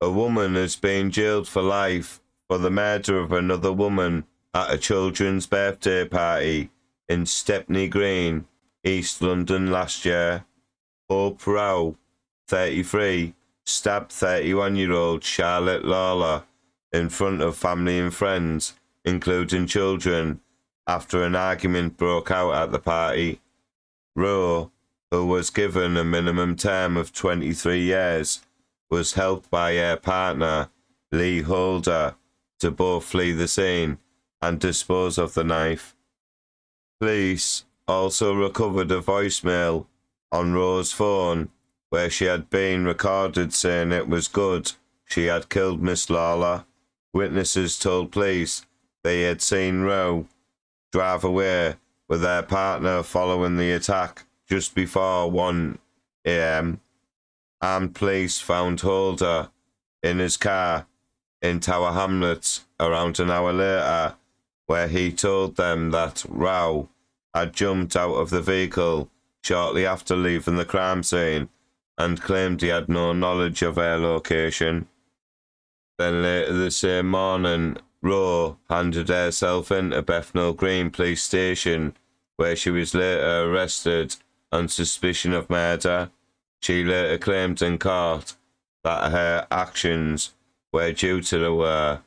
A woman has been jailed for life for the murder of another woman at a children's birthday party in Stepney Green, East London last year. Hope Rowe, 33, stabbed 31-year-old Charlotte Lawler in front of family and friends, including children, after an argument broke out at the party. Rowe, who was given a minimum term of 23 years, was helped by her partner, Lee Holder, to both flee the scene and dispose of the knife. Police also recovered a voicemail on Rowe's phone where she had been recorded saying it was good she had killed Miss Lawler. Witnesses told police they had seen Rowe drive away with their partner following the attack just before 1 a.m. Armed police found Holder in his car in Tower Hamlets around an hour later, where he told them that Rowe had jumped out of the vehicle shortly after leaving the crime scene and claimed he had no knowledge of her location. Then later the same morning, Rowe handed herself in to Bethnal Green Police Station, where she was later arrested on suspicion of murder. She later claimed in court that her actions were due to the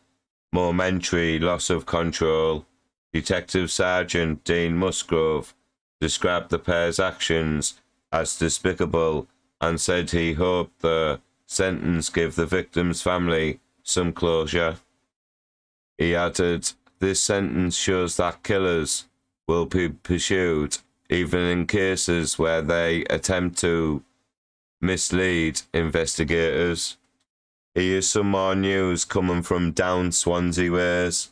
momentary loss of control. Detective Sergeant Dean Musgrove described the pair's actions as despicable and said he hoped the sentence gave the victim's family some closure. He added, "This sentence shows that killers will be pursued, even in cases where they attempt to mislead investigators." Here's some more news coming from down Swansea ways.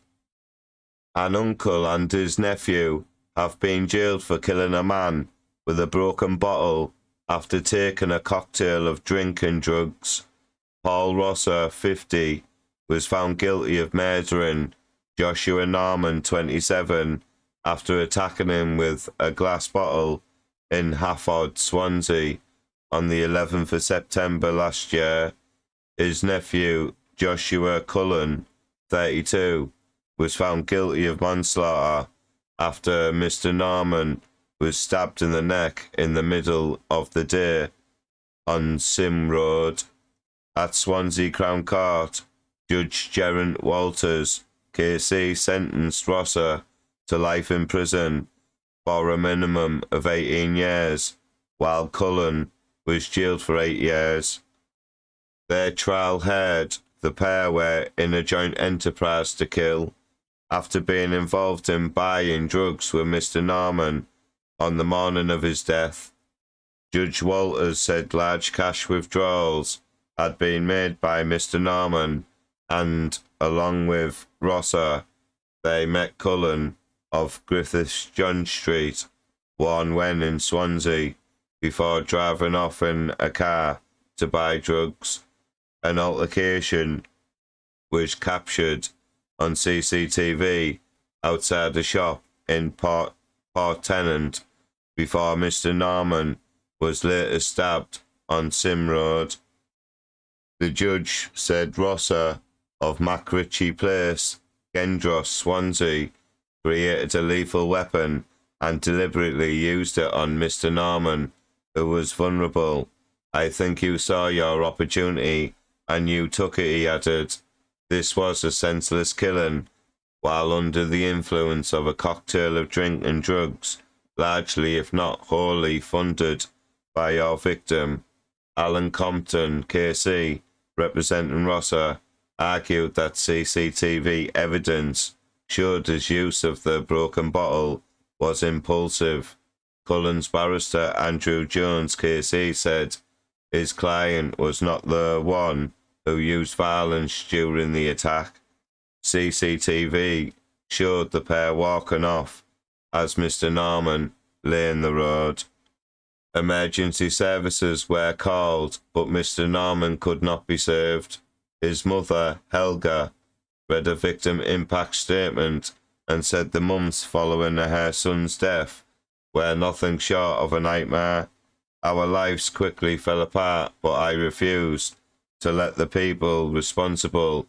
An uncle and his nephew have been jailed for killing a man with a broken bottle after taking a cocktail of drink and drugs. Paul Rosser, 50, was found guilty of murdering Joshua Norman, 27, after attacking him with a glass bottle in Hafford, Swansea, on the 11th of September last year. His nephew, Joshua Cullen, 32, was found guilty of manslaughter after Mr. Norman was stabbed in the neck in the middle of the day on Sim Road. At Swansea Crown Court, Judge Geraint Walters, KC, sentenced Rosser to life in prison for a minimum of 18 years, while Cullen was jailed for 8 years. Their trial heard, the pair were in a joint enterprise to kill after being involved in buying drugs with Mr. Norman on the morning of his death. Judge Walters said large cash withdrawals had been made by Mr. Norman and, along with Rosser, they met Cullen of Griffiths John Street, Warren Wen in Swansea, before driving off in a car to buy drugs. An altercation was captured on CCTV outside a shop in Port Tennant before Mr. Norman was later stabbed on Sim Road. The judge said Rosser of Macritchie Place, Gendros, Swansea, created a lethal weapon and deliberately used it on Mr. Norman, who was vulnerable. "I think you saw your opportunity and you took it," he added. This was a senseless killing while under the influence of a cocktail of drink and drugs, largely if not wholly funded by your victim. Alan Compton, KC, representing Rosser, argued that CCTV evidence showed his use of the broken bottle was impulsive. Cullen's barrister Andrew Jones, KC, said his client was not the one who used violence during the attack. CCTV showed the pair walking off as Mr. Norman lay in the road. Emergency services were called, but Mr. Norman could not be saved. His mother, Helga, read a victim impact statement and said the months following her son's death were nothing short of a nightmare. "Our lives quickly fell apart, but I refused to let the people responsible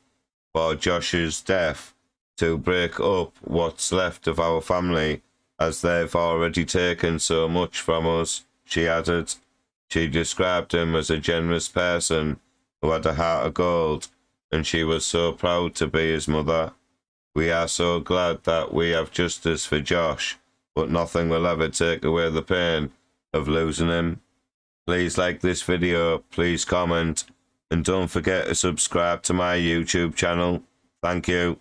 for Josh's death to break up what's left of our family, as they've already taken so much from us, she added. She described him as a generous person who had a heart of gold, and she was so proud to be his mother. We are so glad that we have justice for Josh, but nothing will ever take away the pain of losing him. Please like this video, please comment, and don't forget to subscribe to my YouTube channel. Thank you.